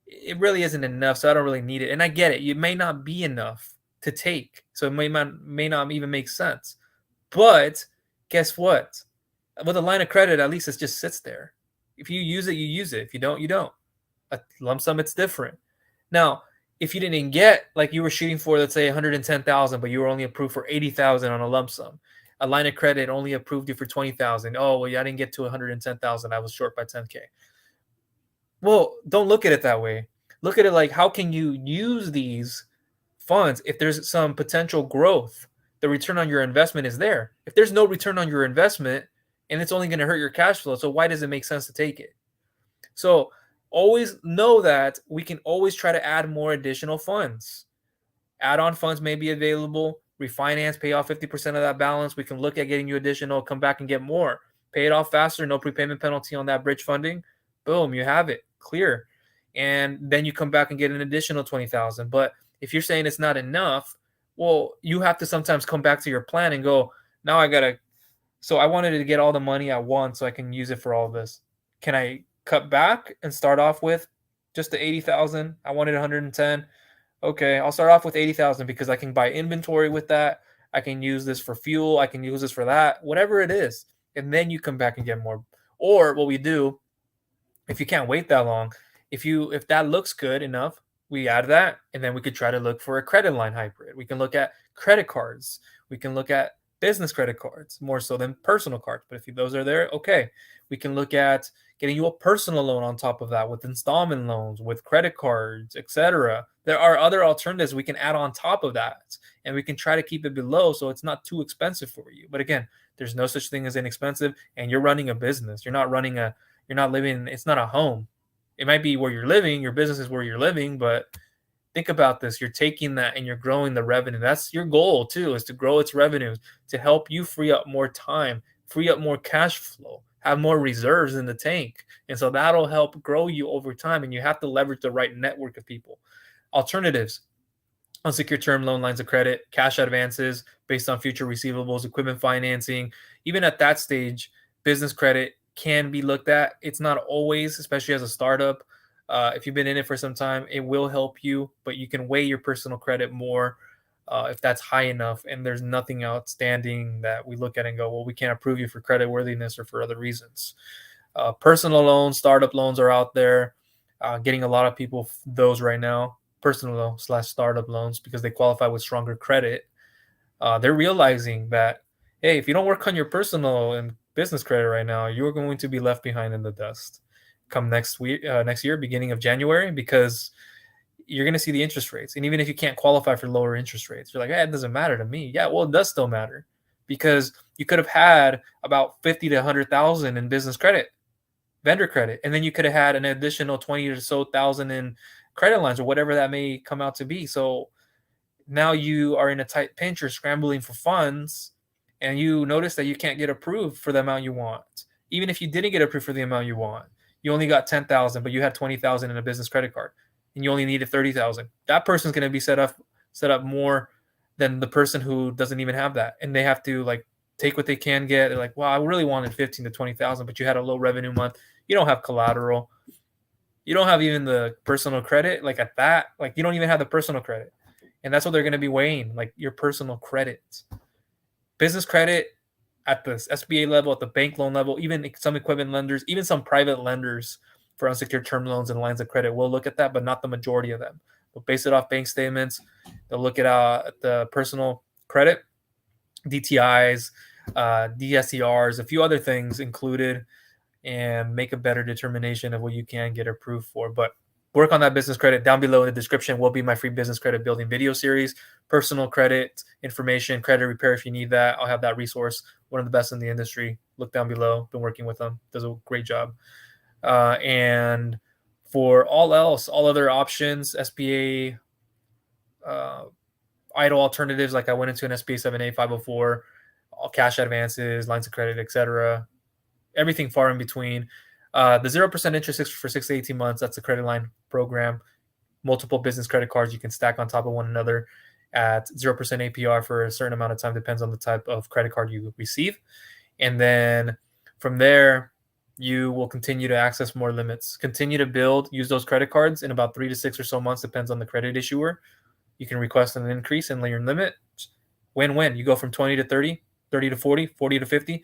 it really isn't enough, so I don't really need it. And I get it. It may not be enough to take, so it may not even make sense. But guess what? With a line of credit, at least it just sits there. If you use it, you use it. If you don't, you don't. A lump sum, it's different. Now, if you didn't get, like you were shooting for, let's say 110,000, but you were only approved for 80,000 on a lump sum. A line of credit only approved you for 20,000. Oh, well, yeah, I didn't get to 110,000. I was short by 10K. Well, don't look at it that way. Look at it like, how can you use these funds, if there's some potential growth, the return on your investment is there. If there's no return on your investment and it's only going to hurt your cash flow, so why does it make sense to take it? So always know that we can always try to add more additional funds. Add-on funds may be available. Refinance, pay off 50% of that balance. We can look at getting you additional, come back and get more. Pay it off faster, no prepayment penalty on that bridge funding. Boom, you have it clear. And then you come back and get an additional 20,000. But if you're saying it's not enough, well, you have to sometimes come back to your plan and go, now I gotta. So I wanted to get all the money at once so I can use it for all of this. Can I cut back and start off with just the 80,000? I wanted 110. Okay, I'll start off with 80,000 because I can buy inventory with that. I can use this for fuel. I can use this for that, whatever it is. And then you come back and get more. Or what we do, if you can't wait that long, if that looks good enough, we add that, and then we could try to look for a credit line hybrid. We can look at credit cards. We can look at business credit cards more so than personal cards. But if those are there, okay. We can look at getting you a personal loan on top of that with installment loans, with credit cards, etc. There are other alternatives we can add on top of that, and we can try to keep it below so it's not too expensive for you. But again, there's no such thing as inexpensive, and you're running a business. You're not living, it's not a home. It might be where you're living, your business is where you're living, but think about this. You're taking that and you're growing the revenue. That's your goal too, is to grow its revenues, to help you free up more time, free up more cash flow, have more reserves in the tank. And so that'll help grow you over time. And you have to leverage the right network of people. Alternatives: unsecured term loan lines of credit, cash advances based on future receivables, equipment financing. Even at that stage, business credit can be looked at. It's not always, especially as a startup. If you've been in it for some time, it will help you, but you can weigh your personal credit more if that's high enough and there's nothing outstanding that we look at and go, well, we can't approve you for credit worthiness or for other reasons. Personal loans, startup loans are out there. Getting a lot of people those right now, personal loans / startup loans, because they qualify with stronger credit. They're realizing that, hey, if you don't work on your personal and business credit right now, you're going to be left behind in the dust come next year, beginning of January, because you're going to see the interest rates. And even if you can't qualify for lower interest rates, you're like, it doesn't matter to me. Yeah, well, it does still matter, because you could have had about 50 to 100,000 in business credit, vendor credit, and then you could have had an additional 20 or so thousand in credit lines or whatever that may come out to be. So now you are in a tight pinch, you're scrambling for funds, and you notice that you can't get approved for the amount you want. Even if you didn't get approved for the amount you want, you only got 10,000, but you had 20,000 in a business credit card, and you only needed 30,000. That person's going to be set up more than the person who doesn't even have that, and they have to like take what they can get. They're like, wow, I really wanted 15 to 20,000, but you had a low revenue month. You don't have collateral. You don't have even the personal credit. Like at that, like you don't even have the personal credit, and that's what they're going to be weighing, like your personal credits. Business credit at the SBA level, at the bank loan level, even some equipment lenders, even some private lenders for unsecured term loans and lines of credit will look at that, but not the majority of them. They'll base it off bank statements. They'll look at the personal credit, DTIs, DSCRs, a few other things included, and make a better determination of what you can get approved for. But work on that business credit. Down below in the description will be my free business credit building video series, personal credit information, credit repair if you need that. I'll have that resource. One of the best in the industry. Look down below. Been working with them. Does a great job. And for all other options, SBA EIDL alternatives, like I went into an SBA 7A 504, all cash advances, lines of credit, etc. Everything far in between. The 0% interest for 6 to 18 months, that's a credit line program. Multiple business credit cards you can stack on top of one another at 0% APR for a certain amount of time, depends on the type of credit card you receive. And then from there, you will continue to access more limits. Continue to use those credit cards in about 3 to 6 or so months, depends on the credit issuer. You can request an increase in your limit. Win-win. You go from 20 to 30, 30 to 40, 40 to 50,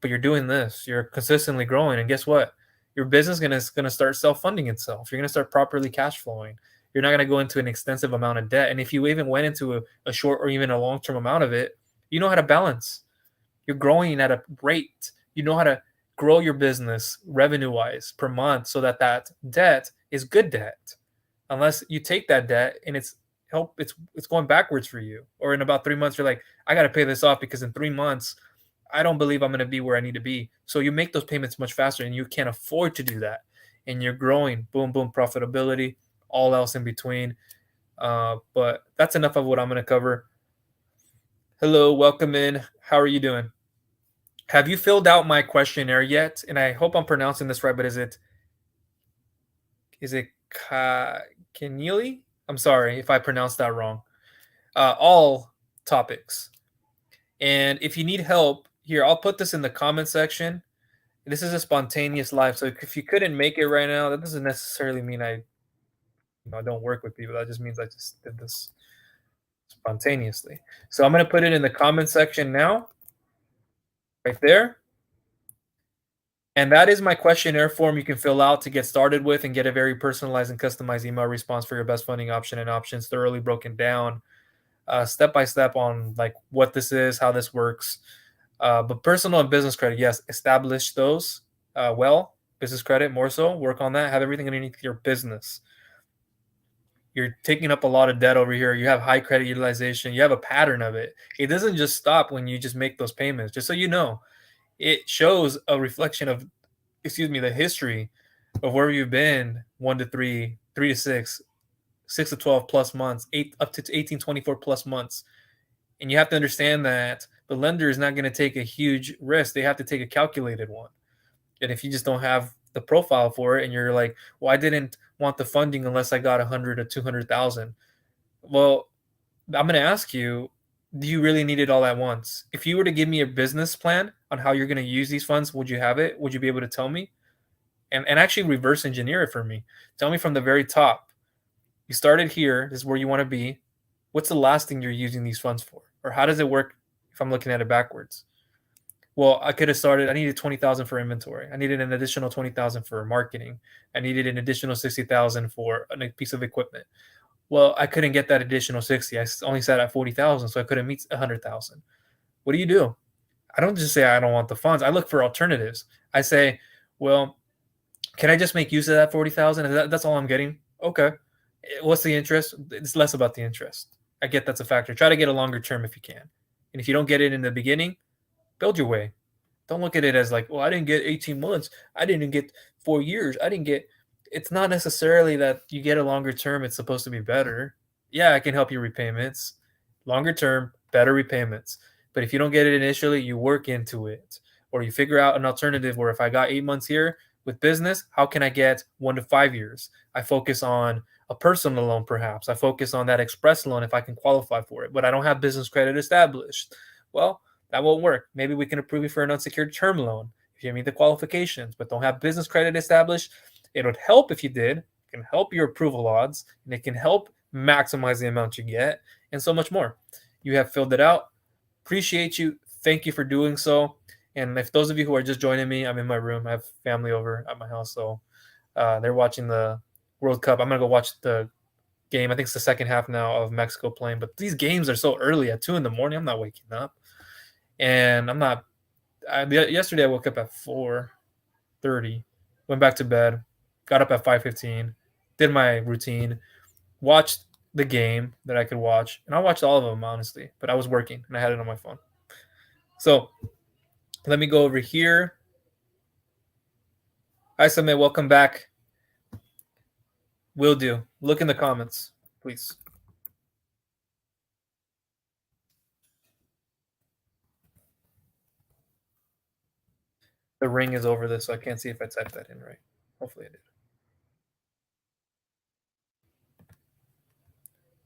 but you're doing this. You're consistently growing, and guess what? Your business is going to start self-funding itself. You're going to start properly cash flowing. You're not going to go into an extensive amount of debt. And if you even went into a short or even a long-term amount of it, you know how to balance. You're growing at a rate. You know how to grow your business revenue-wise per month so that debt is good debt. Unless you take that debt and it's help it's going backwards for you. Or in about 3 months, you're like, I got to pay this off because in 3 months, I don't believe I'm going to be where I need to be. So you make those payments much faster, and you can't afford to do that. And you're growing, boom, boom, profitability, all else in between. But that's enough of what I'm going to cover. Hello, welcome in. How are you doing? Have you filled out my questionnaire yet? And I hope I'm pronouncing this right, but is it Keneally? I'm sorry if I pronounced that wrong. All topics. And if you need help, here, I'll put this in the comment section. This is a spontaneous live. So if you couldn't make it right now, that doesn't necessarily mean I don't work with people. That just means I just did this spontaneously. So I'm going to put it in the comment section now, right there. And that is my questionnaire form you can fill out to get started with and get a very personalized and customized email response for your best funding option and options thoroughly broken down step by step on like what this is, how this works. But personal and business credit, yes, establish those well. Business credit more so, work on that. Have everything underneath your business. You're taking up a lot of debt over here. You have high credit utilization. You have a pattern of it. It doesn't just stop when you just make those payments. Just so you know, it shows a reflection of, the history of where you've been 1 to 3, 3 to 6, 6 to 12 plus months, 8 up to 18, 24 plus months. And you have to understand that the lender is not going to take a huge risk. They have to take a calculated one. And if you just don't have the profile for it and you're like, well, I didn't want the funding unless I got 100 or 200,000. Well, I'm going to ask you, do you really need it all at once? If you were to give me a business plan on how you're going to use these funds, would you have it? Would you be able to tell me? And actually reverse engineer it for me. Tell me from the very top. You started here. This is where you want to be. What's the last thing you're using these funds for? Or how does it work if I'm looking at it backwards? Well, I could have started. I needed 20,000 for inventory. I needed an additional 20,000 for marketing. I needed an additional 60,000 for a piece of equipment. Well, I couldn't get that additional 60. I only sat at 40,000, so I couldn't meet 100,000. What do? I don't just say I don't want the funds. I look for alternatives. I say, well, can I just make use of that 40,000? That's all I'm getting. Okay. What's the interest? It's less about the interest. I get that's a factor. Try to get a longer term if you can. And if you don't get it in the beginning, build your way. Don't look at it as like, well, I didn't get 18 months. I didn't get 4 years. I didn't get. It's not necessarily that you get a longer term. It's supposed to be better. Yeah, I can help you repayments. Longer term, better repayments. But if you don't get it initially, you work into it. Or you figure out an alternative where if I got 8 months here with business, how can I get 1 to 5 years? I focus on a personal loan, perhaps. I focus on that express loan if I can qualify for it, but I don't have business credit established. Well, that won't work. Maybe we can approve you for an unsecured term loan if you meet the qualifications, but don't have business credit established. It would help if you did. It can help your approval odds, and it can help maximize the amount you get, and so much more. You have filled it out. Appreciate you. Thank you for doing so. And if those of you who are just joining me, I'm in my room. I have family over at my house, so they're watching the World Cup. I'm gonna go watch the game. I think it's the second half now of Mexico playing. But these games are so early at 2 in the morning. I'm not waking up, and I'm not. Yesterday I woke up at 4:30, went back to bed, got up at 5:15, did my routine, watched the game that I could watch, and I watched all of them honestly. But I was working and I had it on my phone. So let me go over here. Hi, Sameh. Welcome back. Will do. Look in the comments, please. The ring is over this, so I can't see if I typed that in right. Hopefully I did.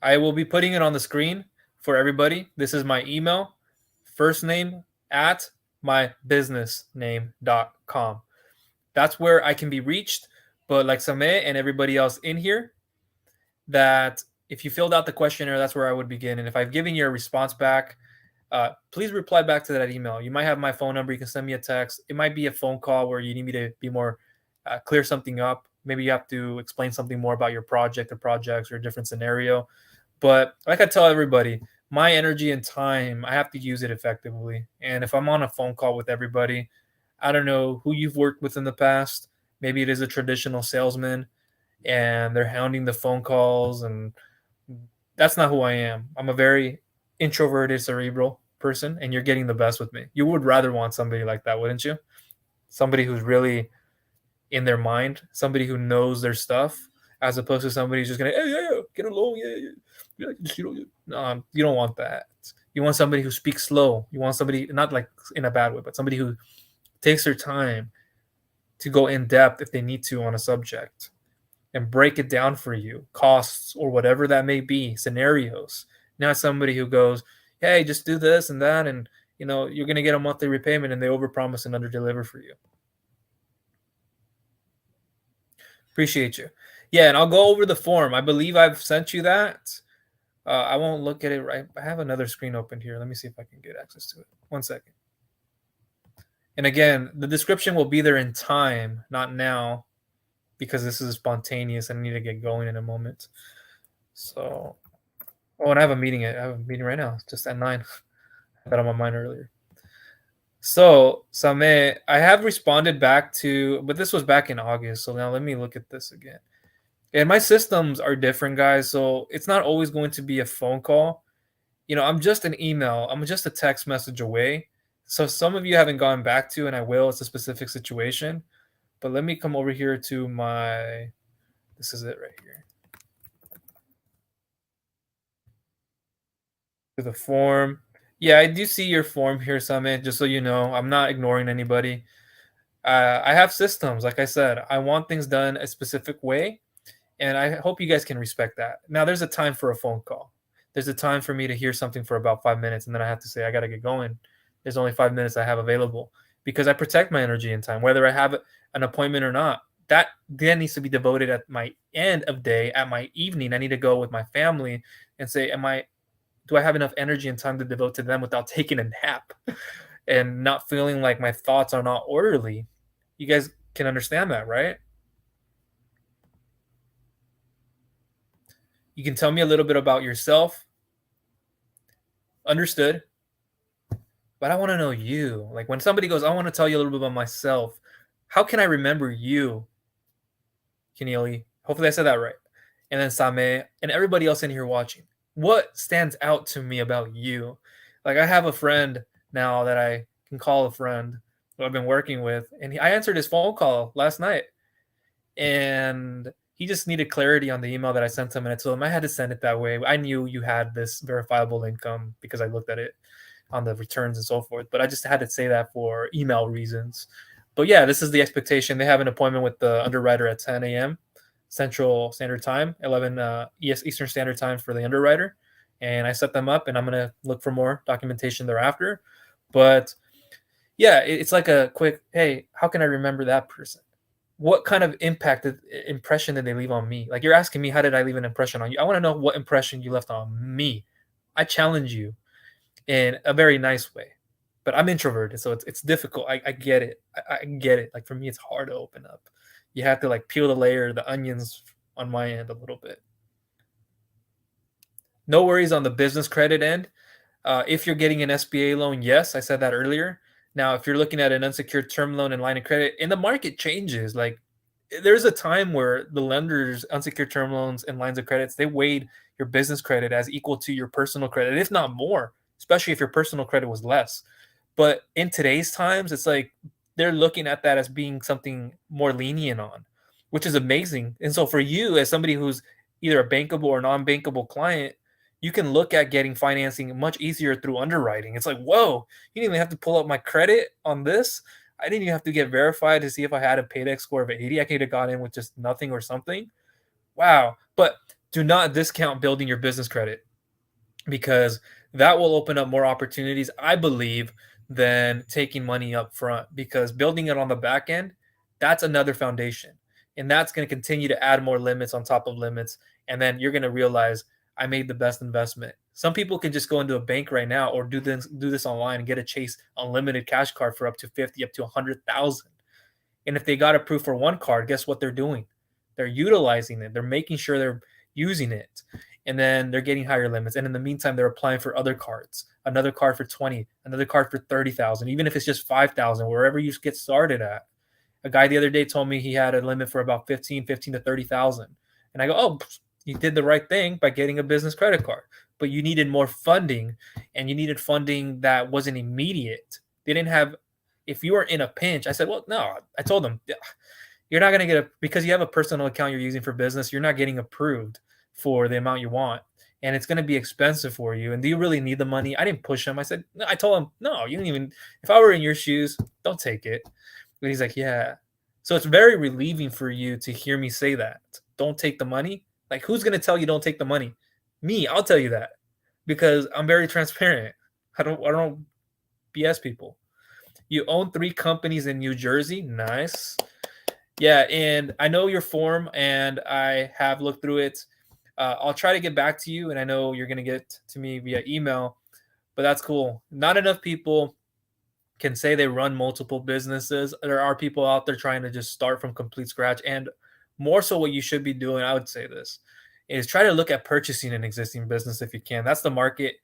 I will be putting it on the screen for everybody. This is my email, first name at mybusinessname.com. That's where I can be reached. But like Sameh and everybody else in here, that if you filled out the questionnaire, that's where I would begin. And if I've given you a response back, please reply back to that email. You might have my phone number. You can send me a text. It might be a phone call where you need me to be more clear something up. Maybe you have to explain something more about your project or projects or a different scenario. But like I tell everybody, my energy and time, I have to use it effectively. And if I'm on a phone call with everybody, I don't know who you've worked with in the past. Maybe it is a traditional salesman and they're hounding the phone calls and That's not who I am. I'm a very introverted, cerebral person, and you're getting the best with me. You would rather want somebody like that, wouldn't you? Somebody who's really in their mind, somebody who knows their stuff, as opposed to somebody who's just gonna, hey, yeah, yeah, get a loan, yeah, yeah, yeah, no, you don't want that. You want somebody who speaks slow. You want somebody not like in a bad way, but somebody who takes their time to go in depth if they need to on a subject and break it down for you, costs or whatever that may be, scenarios. Not somebody who goes, hey, just do this and that, and you're gonna get a monthly repayment, and they overpromise and underdeliver for you. Appreciate you. Yeah, and I'll go over the form. I believe I've sent you that. I won't look at it right. I have another screen open here. Let me see if I can get access to it. 1 second. And again, the description will be there in time, not now, because this is spontaneous. I need to get going in a moment. So, oh, and I have a meeting. I have a meeting right now, just at 9. I had on my mind earlier. So, Sameh, I have responded back to, but this was back in August. So now let me look at this again. And my systems are different, guys. So it's not always going to be a phone call. I'm just an email. I'm just a text message away. So some of you haven't gone back to, and I will. It's a specific situation. But let me come over here to my, this is it right here. To the form. Yeah, I do see your form here, Summit, just so you know. I'm not ignoring anybody. I have systems. Like I said, I want things done a specific way. And I hope you guys can respect that. Now, there's a time for a phone call. There's a time for me to hear something for about 5 minutes, and then I have to say, I got to get going. There's only 5 minutes I have available because I protect my energy and time, whether I have an appointment or not. That then needs to be devoted at my end of day, at my evening. I need to go with my family and say, do I have enough energy and time to devote to them without taking a nap and not feeling like my thoughts are not orderly? You guys can understand that, right? You can tell me a little bit about yourself. Understood. But I want to know you. Like when somebody goes, I want to tell you a little bit about myself. How can I remember you, Keneally? Hopefully I said that right. And then Same and everybody else in here watching. What stands out to me about you? Like I have a friend now that I can call a friend who I've been working with, and I answered his phone call last night, and he just needed clarity on the email that I sent him, and I told him I had to send it that way. I knew you had this verifiable income because I looked at it on the returns and so forth, but I just had to say that for email reasons. But yeah, this is the expectation. They have an appointment with the underwriter at 10 a.m. Central Standard Time, 11 Eastern Standard Time for the underwriter. And I set them up, and I'm going to look for more documentation thereafter. But yeah, it's like a quick, hey, how can I remember that person? What kind of impression did they leave on me? Like you're asking me, how did I leave an impression on you? I want to know what impression you left on me. I challenge you in a very nice way, but I'm introverted, so it's difficult. I get it. I get it. Like for me, it's hard to open up. You have to like peel the onions on my end a little bit. No worries on the business credit end. If you're getting an SBA loan, yes, I said that earlier. Now, if you're looking at an unsecured term loan and line of credit, and the market changes, like there's a time where the lenders, unsecured term loans and lines of credits, they weighed your business credit as equal to your personal credit, if not more, especially if your personal credit was less. But in today's times, it's like they're looking at that as being something more lenient on, which is amazing. And so for you, as somebody who's either a bankable or non-bankable client, you can look at getting financing much easier through underwriting. It's like, whoa, you didn't even have to pull up my credit on this. I didn't even have to get verified to see if I had a paydex score of 80. I could have got in with just nothing or something. Wow. But do not discount building your business credit because that will open up more opportunities, I believe, than taking money up front, because building it on the back end, that's another foundation. And that's going to continue to add more limits on top of limits. And then you're going to realize I made the best investment. Some people can just go into a bank right now or do this online and get a Chase unlimited cash card for up to 50, up to 100,000. And if they got approved for one card, guess what they're doing? They're utilizing it. They're making sure they're using it. And then they're getting higher limits. And in the meantime, they're applying for other cards, another card for 20, another card for 30,000, even if it's just 5,000, wherever you get started at. A guy the other day told me he had a limit for about 15 to 30,000. And I go, oh, You did the right thing by getting a business credit card, but you needed more funding, and you needed funding that wasn't immediate. They didn't have, if you were in a pinch, I said, well, no, I told them, you're not going to get a, because you have a personal account you're using for business, you're not getting approved for the amount you want. And it's going to be expensive for you. And do you really need the money? I didn't push him. I said, no, I told him, no, you didn't even, if I were in your shoes, don't take it. And he's like, yeah. So it's very relieving for you to hear me say that. Don't take the money. Like, who's going to tell you don't take the money? Me, I'll tell you that because I'm very transparent. I don't BS people. You own 3 companies in New Jersey. Nice. Yeah, and I know your form, and I have looked through it. I'll try to get back to you, and I know you're gonna get to me via email, but that's cool. Not enough people can say they run multiple businesses. There are people out there trying to just start from complete scratch, and more so, what you should be doing, I would say this, is try to look at purchasing an existing business if you can. That's the market.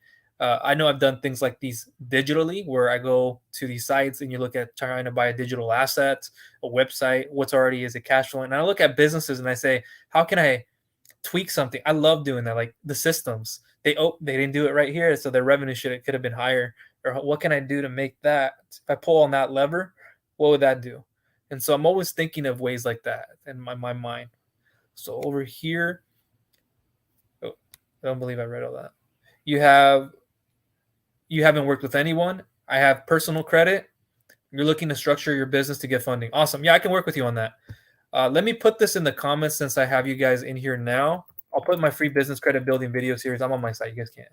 I know I've done things like these digitally, where I go to these sites and you look at trying to buy a digital asset, a website, what's already is it cash flowing. And I look at businesses and I say, how can I tweak something? I love doing that, like the systems. They didn't do it right here, so their revenue could have been higher. Or what can I do to make that? If I pull on that lever, what would that do? And so I'm always thinking of ways like that in my mind. So over here, oh, I don't believe I read all that. You haven't worked with anyone. I have personal credit. You're looking to structure your business to get funding. Awesome. Yeah, I can work with you on that. Let me put this in the comments since I have you guys in here now. I'll put my free business credit building video series. I'm on my site. You guys can't.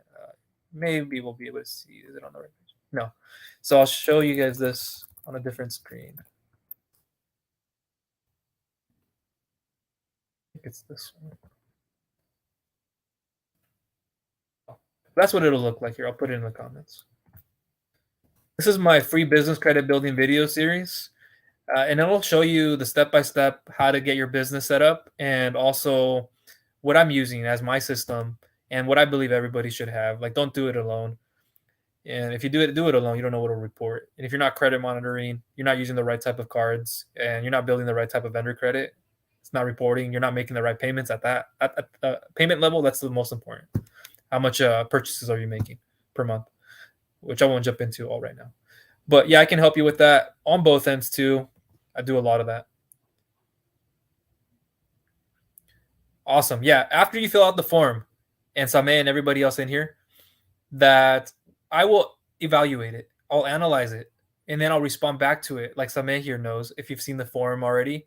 Maybe we'll be able to see. Is it on the right page? No. So I'll show you guys this on a different screen. I think it's this one. That's what it'll look like here. I'll put it in the comments. This is my free business credit building video series. And it'll show you the step-by-step how to get your business set up, and also what I'm using as my system and what I believe everybody should have. Like, don't do it alone. And if you do it alone, you don't know what to report. And if you're not credit monitoring, you're not using the right type of cards, and you're not building the right type of vendor credit, it's not reporting, you're not making the right payments at the payment level. That's the most important. How much purchases are you making per month? Which I won't jump into all right now. But yeah, I can help you with that on both ends too. I do a lot of that. Awesome. Yeah. After you fill out the form, and Sameh and everybody else in here, that I will evaluate it. I'll analyze it, and then I'll respond back to it. Like Sameh here knows if you've seen the form already,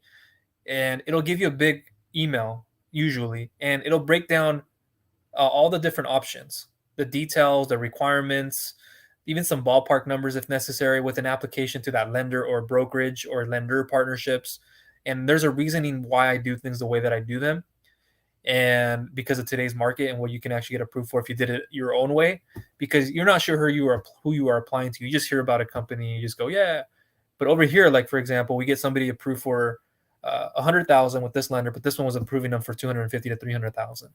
and it'll give you a big email usually, and it'll break down all the different options, the details, the requirements, even some ballpark numbers if necessary, with an application to that lender or brokerage or lender partnerships. And there's a reasoning why I do things the way that I do them. And because of today's market and what you can actually get approved for if you did it your own way, because you're not sure who you are applying to. You just hear about a company, you just go, yeah. But over here, like for example, we get somebody approved for 100,000 with this lender, but this one was approving them for 250 to 300,000,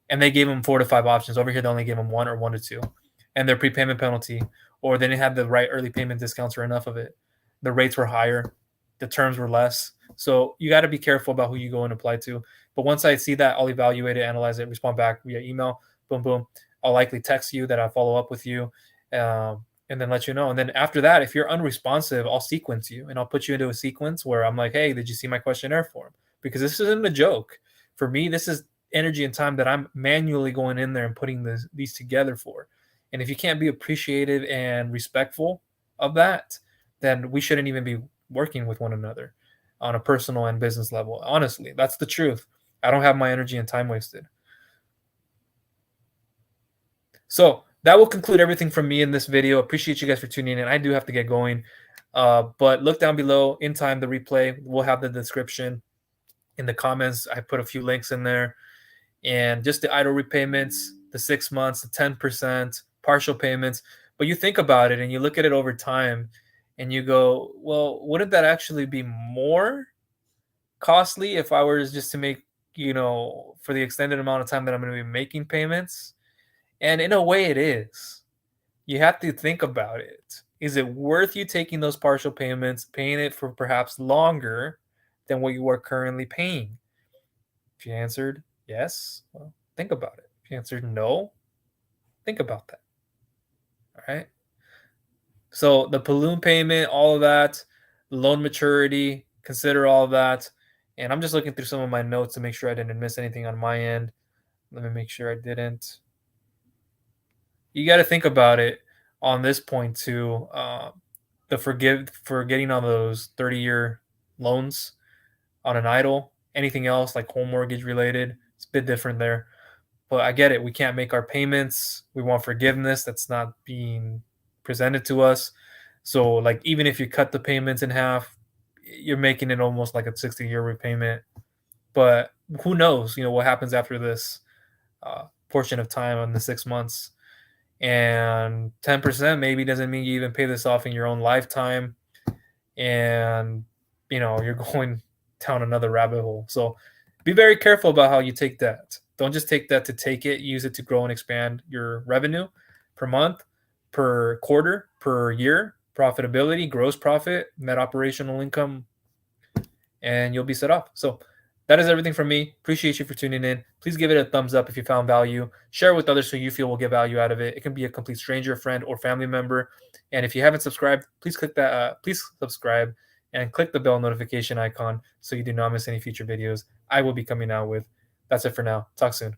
and they gave them 4 to 5 options. Over here, they only gave them 1 or 1 to 2, and their prepayment penalty, or they didn't have the right early payment discounts or enough of it. The rates were higher, the terms were less. So you got to be careful about who you go and apply to. But once I see that, I'll evaluate it, analyze it, respond back via email. Boom, boom. I'll likely text you that I'll follow up with you, and then let you know. And then after that, if you're unresponsive, I'll sequence you, and I'll put you into a sequence where I'm like, hey, did you see my questionnaire form? Because this isn't a joke. For me, this is energy and time that I'm manually going in there and putting these together for. And if you can't be appreciative and respectful of that, then we shouldn't even be working with one another on a personal and business level. Honestly, that's the truth. I don't have my energy and time wasted. So that will conclude everything from me in this video. Appreciate you guys for tuning in. I do have to get going. But look down below in time, the replay. We'll have the description in the comments. I put a few links in there. And just the EIDL repayments, the 6 months, the 10%, partial payments. But you think about it and you look at it over time and you go, well, wouldn't that actually be more costly if I were just to make, for the extended amount of time that I'm going to be making payments? And in a way, it is. You have to think about it. Is it worth you taking those partial payments, paying it for perhaps longer than what you are currently paying? If you answered Yes. Well, think about it. If you answered no, think about that. All right. So the balloon payment, all of that, loan maturity, consider all of that. And I'm just looking through some of my notes to make sure I didn't miss anything on my end. Let me make sure I didn't. You got to think about it on this point too. The forgetting on those 30-year loans on an idle. Anything else like home mortgage related, it's a bit different there. But I get it. We can't make our payments. We want forgiveness. That's not being presented to us. So, like, even if you cut the payments in half, you're making it almost like a 60-year repayment. But who knows? What happens after this portion of time in the 6 months. And 10% maybe doesn't mean you even pay this off in your own lifetime. And, you're going down another rabbit hole. So be very careful about how you take that. Don't just take that to take it, use it to grow and expand your revenue per month, per quarter, per year, profitability, gross profit, net operational income, and you'll be set up. So that is everything from me. Appreciate you for tuning in. Please give it a thumbs up if you found value. Share it with others who you feel will get value out of it. It can be a complete stranger, friend, or family member. And if you haven't subscribed, please click that. Please subscribe and click the bell notification icon so you do not miss any future videos I will be coming out with. That's it for now. Talk soon.